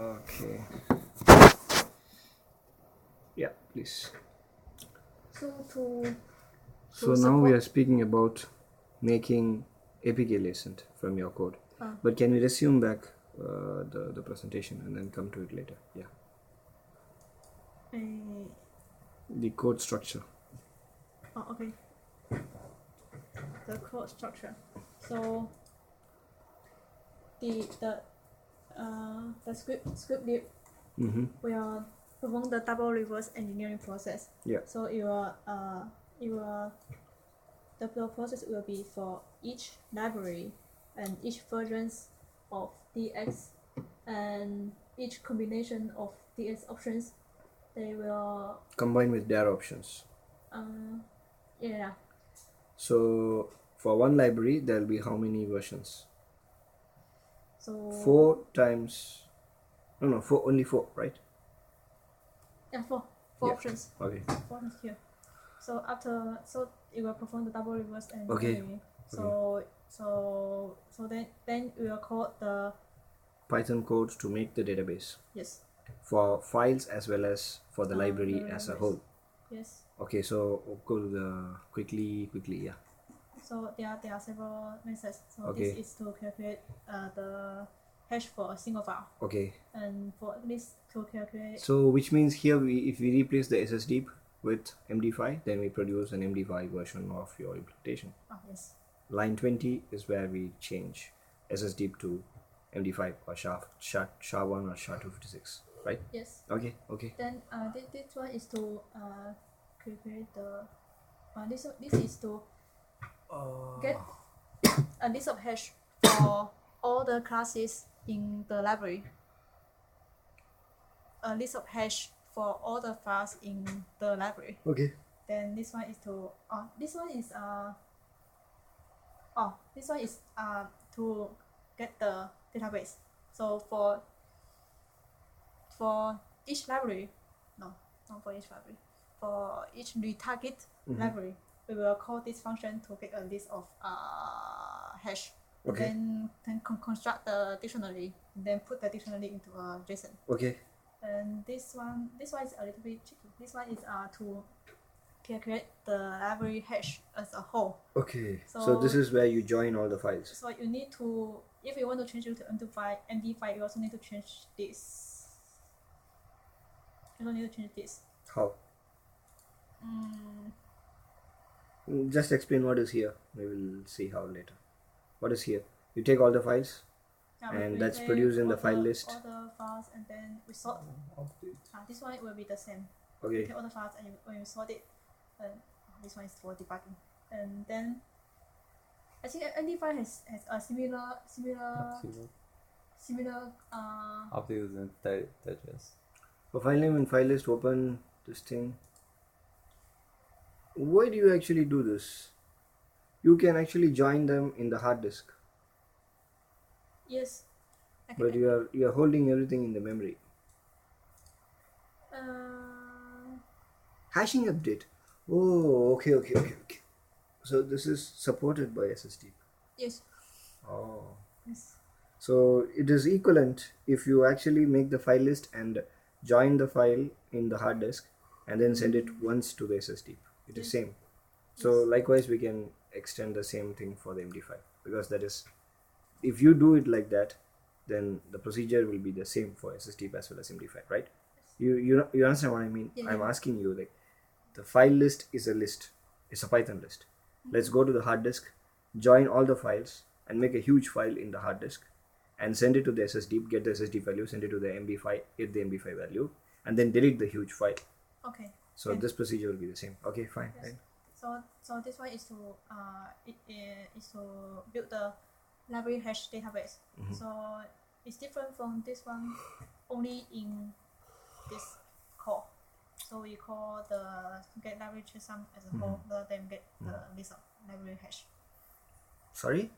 Okay. Yeah, please. So Now we are speaking about making APK license from your code. But can we resume back the presentation and then come to it later? Yeah. The code structure. Okay. The code structure. So the script lib will perform the double reverse engineering process. Yeah. So the process will be for each library and each versions of DX and each combination of DX options. They will combine with their options. Yeah. So for one library, there will be how many versions? So 4 times. No, only 4, right? Yeah, four Yeah. options. Okay. 4 options here. So it will perform the double reverse and Okay. So then we will call the Python code to make the database. Yes. For files as well as for the library as a whole. Yes. Okay, so we'll go to the quickly, yeah. So there are several methods. So Okay. this is to calculate the hash for a single file. Okay. And for this to calculate. So which means here if we replace the SSD with MD5, then we produce an MD5 version of your implementation. Yes. Line 20 is where we change SSD to MD5 or SHA-1 or SHA-256, right? Yes. Okay. Then this one is to calculate the this is to get a list of hash for all the classes in the library. A list of hash for all the files in the library. Okay. Then this one is to to get the database. So for each library, no, not for each library. For each retarget library, we will call this function to get a list of hash. Okay. Then construct the dictionary, and then put the dictionary into a JSON. Okay. And this one is a little bit tricky. This one is to calculate the library hash as a whole. Okay. So this is where you join all the files. So you need to, if you want to change it to MD5, you also need to change this. You don't need to change this. How? Just explain what is here. We will see how later. What is here? You take all the files, and that's produced in the file list. All the files, and then we sort. This one will be the same. Okay. You take all the files and when you sort it, this one is for debugging. And then I think MD5 has a similar updates and digest. For file name and file list, open this thing. Why do you actually do this? You can actually join them in the hard disk. Yes. But you are holding everything in the memory. Hashing update. Oh, okay. So this is supported by SSD. Yes. Oh. Yes. So it is equivalent if you actually make the file list and join the file in the hard disk and then send it once to the SSD. It is same. So likewise we can extend the same thing for the MD5, because that is, if you do it like that, then the procedure will be the same for SSD as well as MD5, right? You understand what I mean? Yeah. I'm asking you, like, the file list is a list. It's a Python list. Let's go to the hard disk, join all the files and make a huge file in the hard disk and send it to the SSD, get the SSD value, send it to the MD5, get the MD5 value, and then delete the huge file. Okay. So this procedure will be the same. Okay, fine. Yes. So this one is to build the library hash database. So it's different from this one only in this call. So we call the get library checksum as a whole, rather than get the list of library hash. Sorry?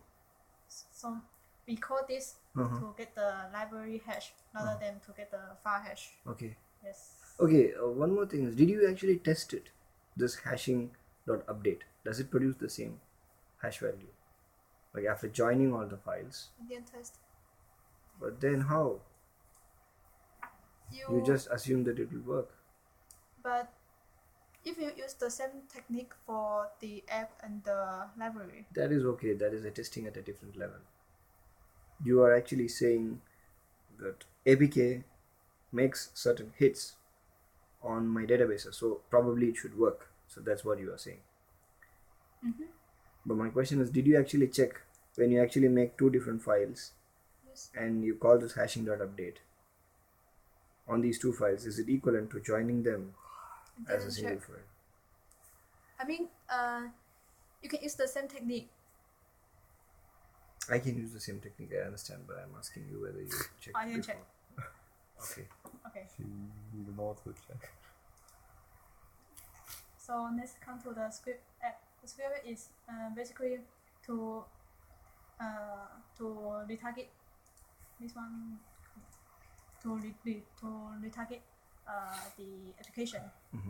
So we call this to get the library hash rather than to get the file hash. Okay. Yes. Okay, one more thing is, did you actually test it? This hashing.update, does it produce the same hash value? Like after joining all the files? I didn't test. But then how? You just assume that it will work. But if you use the same technique for the app and the library, That is okay. That is a testing at a different level. You are actually saying that APK makes certain hits on my databases, so probably it should work. So that's what you are saying. mm-hmm. But my question is, did you actually check when you actually make two different files Yes. and you call this hashing.update on these two files, is it equivalent to joining them as a Didn't single check. file? I mean, you can use the same technique. I can use the same technique, I understand, but I'm asking you whether you checked I didn't before. check. Okay. Okay. You know to check. So let's come to the script app. The script is basically to retarget this one to retarget the application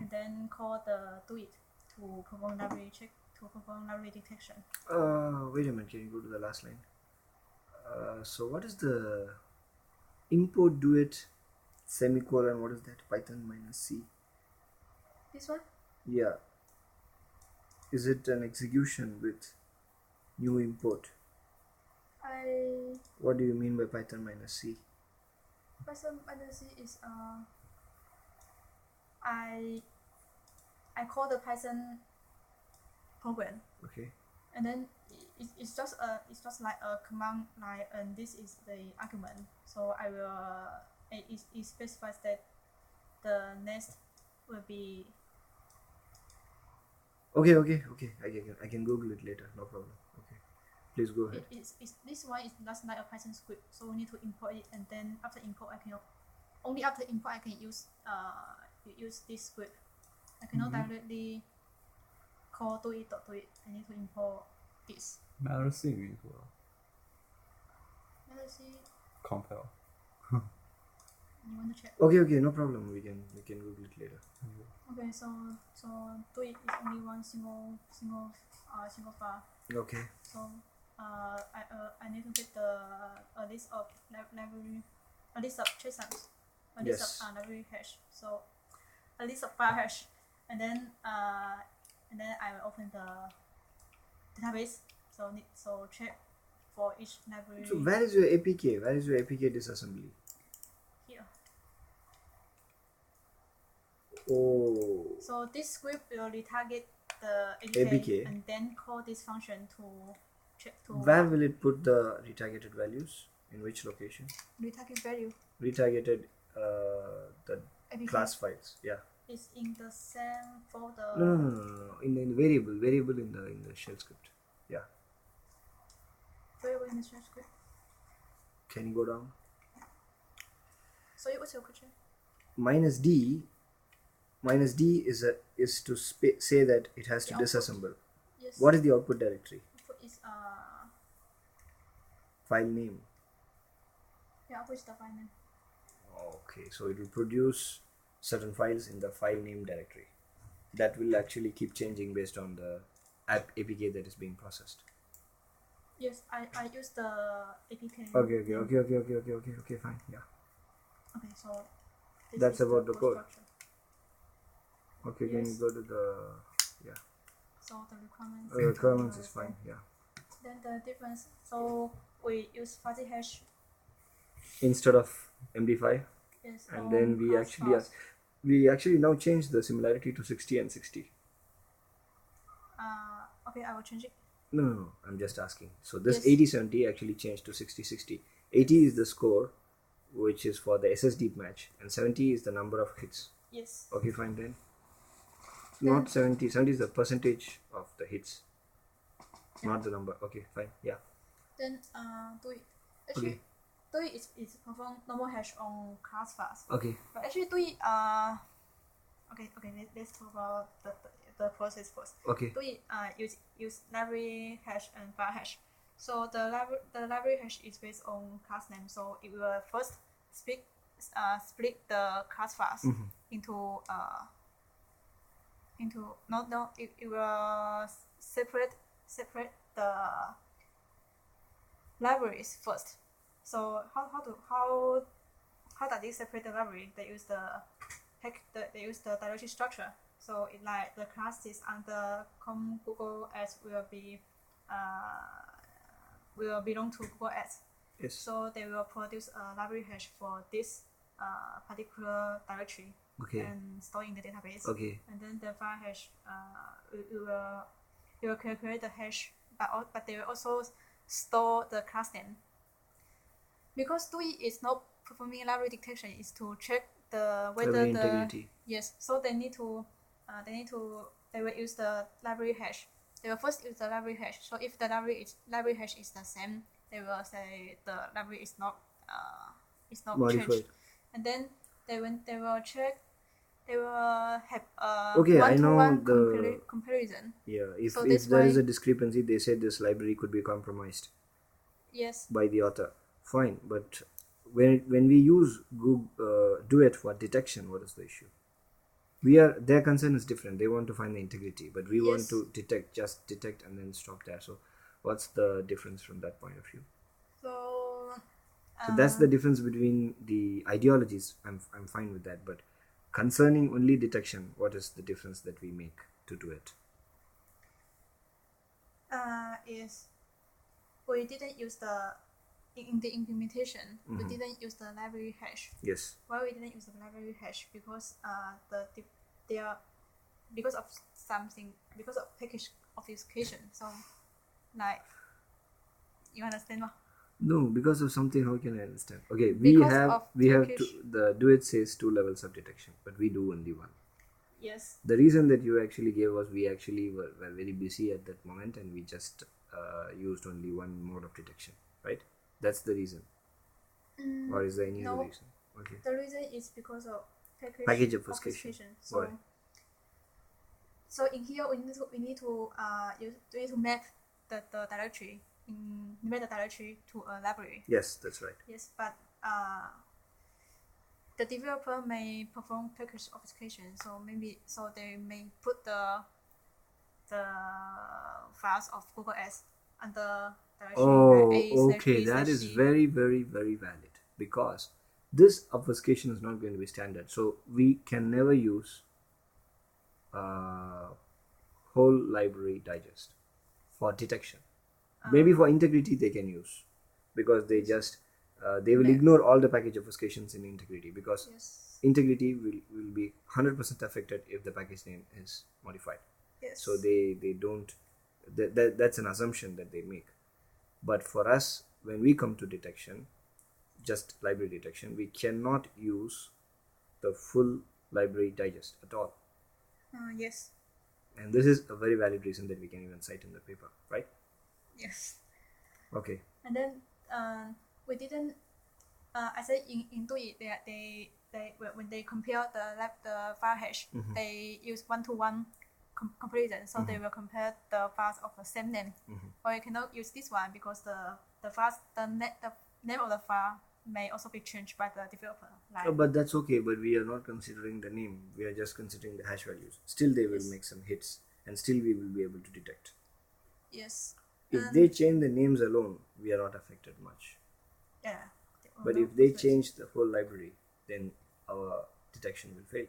and then call the do it to perform library check to perform library detection. Wait a minute, can you go to the last line? So what is the import do it semicolon, what is that? Python minus C. This one? Yeah. Is it an execution with new import? What do you mean by Python minus C? Python minus C is I call the Python program Okay. and then it's just like a command line and this is the argument. So I will it specifies that the next will be Okay. I can Google it later. No problem. Okay. Please go ahead. it's this one is just like a Python script. So we need to import it and then after import only after import I can use this script. I cannot directly call do it. I need to import this. Matter语是吧 Let's see. compile. You want to check? Okay, no problem. We can Google it later. Okay, so do it is only one single file. Okay. So I need to get a list of library, a list of checksums, a list Yes. of library hash. So a list of file hash, and then I will open the database. So check for each library. So where is your APK? Where is your APK disassembly? Here. Oh. So this script will retarget the APK. and then call this function to check to Where will it put the retargeted values? In which location? retarget value. Retargeted the APK class files. Yeah. is in the same folder. No. In the variable in the shell script. Yeah. Variable in the shell script. Can you go down? So what's your question? Minus D is to say that it has to The output. disassemble. Yes. What is the output directory? Output is File name. yeah, output is the file name. Okay, so it will produce certain files in the file name directory. That will actually keep changing based on the APK that is being processed. Yes, I use the APK. Okay, fine. Yeah. Okay, so this That's is about the code. structure. Okay, can you Yes. go to the So the requirements. requirements is fine. Yeah. Then the difference. So we use fuzzy hash. Instead of MD5, Yes. and on then we class actually files. we actually now change the similarity to 60 and 60. Okay, I will change it. No, I'm just asking. So this Yes. 80-70 actually changed to 60-60. 80 is the score, which is for the SSD match, and 70 is the number of hits. Yes. Okay, fine then. Not 70. 70 is the percentage of the hits, not the number. Okay, fine. Yeah. Then do it. Actually, Okay. do it is perform normal hash on class files. Okay. But actually do it okay, let's talk about the process first. Okay. Do it use library hash and file hash. So the library hash is based on class name. So it will first split the class files into it will separate the libraries first. So how how does it separate the library? They use they use the directory structure. So it like the classes under Google Ads will belong to Google Ads. Yes. So they will produce a library hash for this particular directory Okay. and store in the database. Okay. And then the file hash it will calculate the hash, but they will also store the class name. Because TUI is not performing library detection, is to check whether Library the integrity. yes. So they will use the library hash. They will first use the library hash. So if the library hash is the same, they will say the library is not Modified. changed. And then they will check. They will have a Okay, I know one-to-one the- comparison. Yeah. If So if that's there is why- a discrepancy, they said this library could be compromised Yes. by the author. Fine, but when we use Google Duet for detection, what is the issue? Their concern is different. They want to find the integrity, but we want Yes. to just detect and then stop there. So what's the difference from that point of view? So. So that's the difference between the ideologies. I'm fine with that, but concerning only detection, what is the difference that we make to do it? Is we didn't use in the implementation. We Mhm. didn't use the library hash. Yes. Why we didn't use the library hash? Because they are because of package obfuscation. So like you understand what? No, because of something. How can I understand? Okay, we Because have of two, the Duet says 2 levels of detection, but we do only one. Yes. The reason that you actually gave was we actually were very busy at that moment and we just used only one mode of detection, right? That's the reason. Or is there any no. other reason? Okay. The reason is because of Package obfuscation. So, Why? so in here we need to map the directory to a library. Yes, that's right. Yes, but the developer may perform package obfuscation. So they may put the files of Google Ads under directory Oh, A/B/C. okay. That is very, very, very valid because this obfuscation is not going to be standard. So we can never use whole library digest for detection. Maybe for integrity they can use because they just they will Yeah. ignore all the package obfuscations in integrity because Yes. integrity will be 100% affected if the package name is modified. Yes. So they don't that's an assumption that they make. But for us, when we come to detection, just library detection, we cannot use the full library digest at all. Yes. And this is a very valid reason that we can even cite in the paper, right? Yes. Okay. And then we didn't. I said in TUI they when they compare the file hash, Mhm. they use one-to-one comparison. So they will compare the files of the same name. Or you cannot use this one because the name of the file may also be changed by the developer. Like No, but that's okay. But we are not considering the name. We are just considering the hash values. Still, they will Yes. make some hits, and still we will be able to detect. yes. If they change the names alone, we are not affected much. Yeah. But if they change the whole library, then our detection will fail.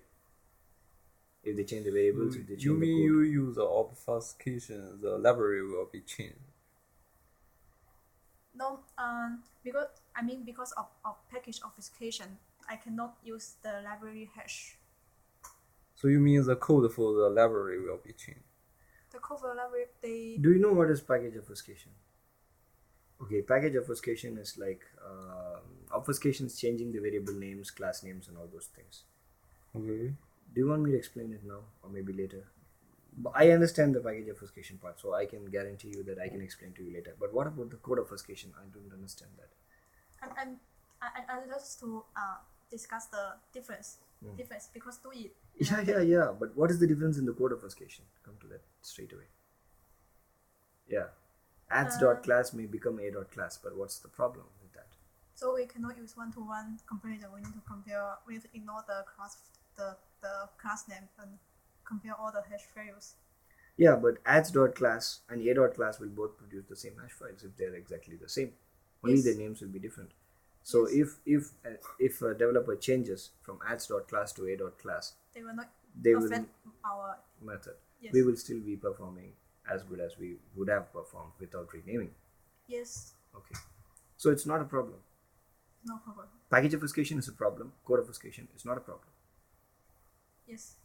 If they change the variables, if they change You the mean code. you use the obfuscation, the library will be changed. No, because of package obfuscation, I cannot use the library hash. So you mean the code for the library will be changed. The code for the library, they Do you know what is package obfuscation? Okay, package obfuscation is like obfuscation is changing the variable names, class names, and all those things. Okay. Do you want me to explain it now or maybe later? But I understand the package obfuscation part, so I can guarantee you that I can explain to you later. But what about the code obfuscation? I don't understand that. I just to discuss the difference because do it. Yeah. But what is the difference in the code obfuscation? Come to that straight away. Yeah. Ads.class may become a.class, but what's the problem with that? So we cannot use one-to-one comparison. We need to compare. We need to ignore the class name and compare all the hash values. Yeah, but ads.class and a.class will both produce the same hash files if they're exactly the same. Only Yes. their names will be different. So Yes. if a developer changes from ads.class to a.class, They will not they will affect our method. yes. We will still be performing as good as we would have performed without renaming. Yes. Okay. So it's not a problem. No problem. Package obfuscation is a problem. Code obfuscation is not a problem. Yes.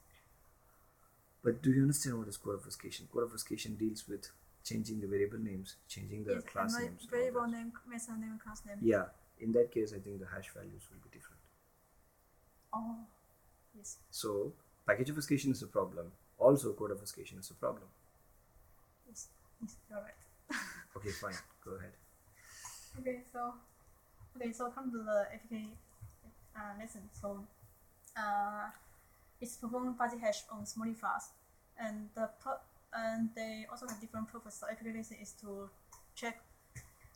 But do you understand what is code obfuscation? Code obfuscation deals with changing the variable names, changing the Yes. class And names. and all variable that. name, method name, class name. Yeah. In that case, I think the hash values will be different. Oh. Yes. So package obfuscation is a problem. Also, code obfuscation is a problem. Yes. Yes. You're right. Okay, fine. Go ahead. So come to the APK lesson. So it's perform fuzzy hash on small files, and and they also have different purpose. So APK lesson is to check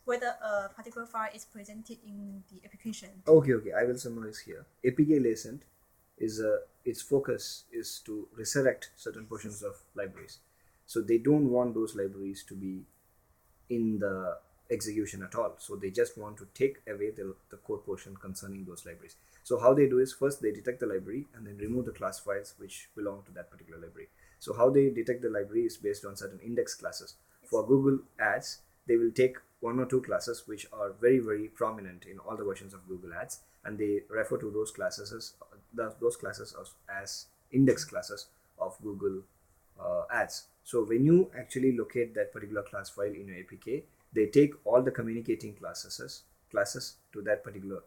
whether a particular file is presented in the application. Okay. I will summarize here. APK latent is its focus is to resurrect certain portions of libraries. So they don't want those libraries to be in the execution at all. So they just want to take away the code portion concerning those libraries. So how they do is first they detect the library and then remove the class files which belong to that particular library. So how they detect the library is based on certain index classes. For Google Ads, they will take one or two classes which are very, very prominent in all the versions of Google Ads, and they refer to those classes as index classes of Google Ads. So when you actually locate that particular class file in your APK, they take all the communicating classes to that particular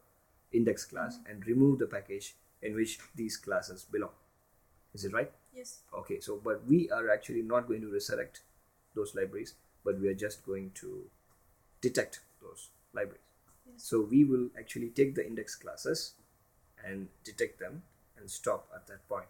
index class and remove the package in which these classes belong. Is it right? Yes. Okay, so but we are actually not going to resurrect those libraries, but we are just going to detect those libraries. Yes. So we will actually take the index classes and detect them and stop at that point,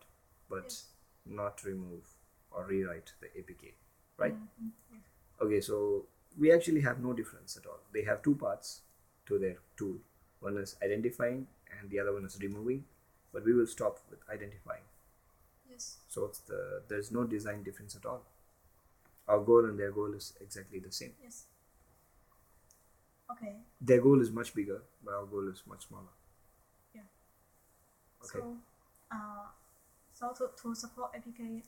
but Yes. not remove or rewrite the APK, right? Mhm. Yes. Okay, so we actually have no difference at all. They have two parts to their tool. One is identifying and the other one is removing, but we will stop with identifying. Yes. So there's no design difference at all. Our goal and their goal is exactly the same. Yes. Okay. Their goal is much bigger, but our goal is much smaller. Yeah. Okay. So to support APK,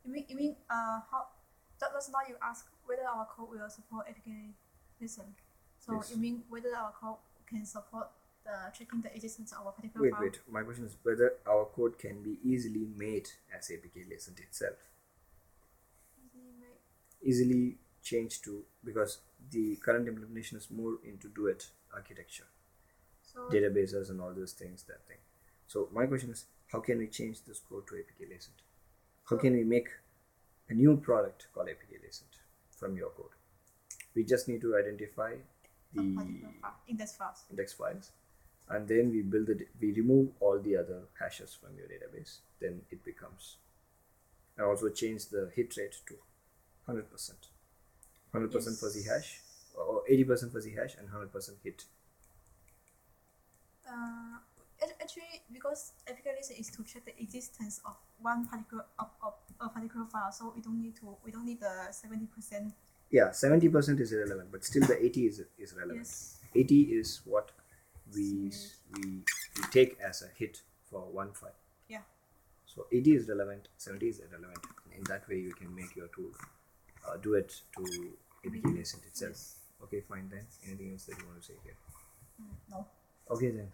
you mean how? That's why you ask whether our code will support APK listen. So Yes. you mean whether our code can support the checking the existence of a particular file? Wait. My question is whether our code can be easily made as APK latent itself. Easily changed to, because the current implementation is more into duet architecture, So databases and all those things, that thing. So my question is, how can we change this code to APK latent? How can we make a new product called APK latent from your code? We just need to identify a the particular file, index files. index files, and then we remove all the other hashes from your database. Then it becomes, and also change the hit rate to 100%. 100% Yes. fuzzy hash, or 80% fuzzy hash, and 100% hit. Actually, because APK listen is to check the existence of one particular of a particular file, so we don't need the 70%. Yeah, 70% is irrelevant, but still the 80 is relevant. Yes. 80 is what we take as a hit for one file. Yeah. So 80 is relevant, 70 is irrelevant. In that way, you can make your tool do it to APK latent itself. Yes. Okay, fine then. Anything else that you want to say here? No. Okay then.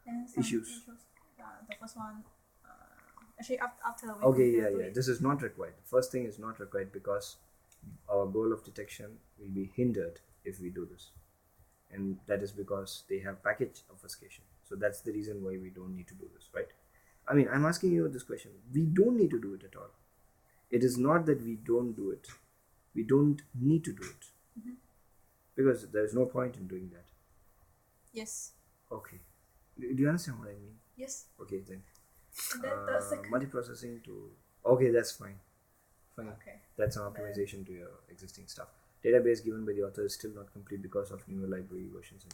And some Issues. The first one, actually after we Okay, compare yeah. to it. This is not required. The first thing is not required because our goal of detection will be hindered if we do this, and that is because they have package obfuscation. So that's the reason why we don't need to do this, right? I mean, I'm asking you this question. We don't need to do it at all. It is not that we don't do it. We don't need to do it because there is no point in doing that. Yes. Okay. Do you understand what I mean? Yes. Okay then. And then the second. Multiprocessing to. Okay, that's fine. Fine. Okay. That's an optimization to your existing stuff. Database given by the author is still not complete because of newer library versions.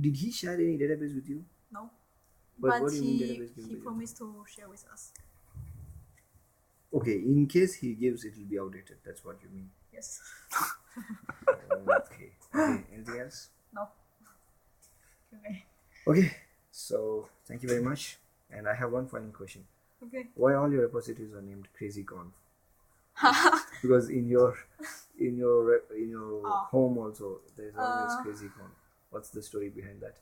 Did he share any database with you? No. But what do you mean database given he by the promised to share with us. Okay, in case he gives, it will be outdated. That's what you mean. Yes. Okay. Anything else? No. Okay. Okay, so thank you very much. And I have one final question. Okay. Why all your repositories are named CrazyCon? Because in your Oh. home also there's always CrazyCon. What's the story behind that?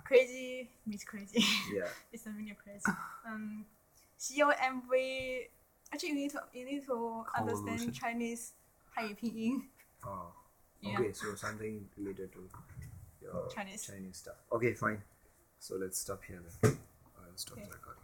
Crazy means crazy. Yeah. It's a really crazy. COMV. Actually, you need to understand Chinese 汉语拼音. Oh. Yeah. Okay, so something related to your Chinese. stuff. Okay, fine. So let's stop here then. I'll stop the recording.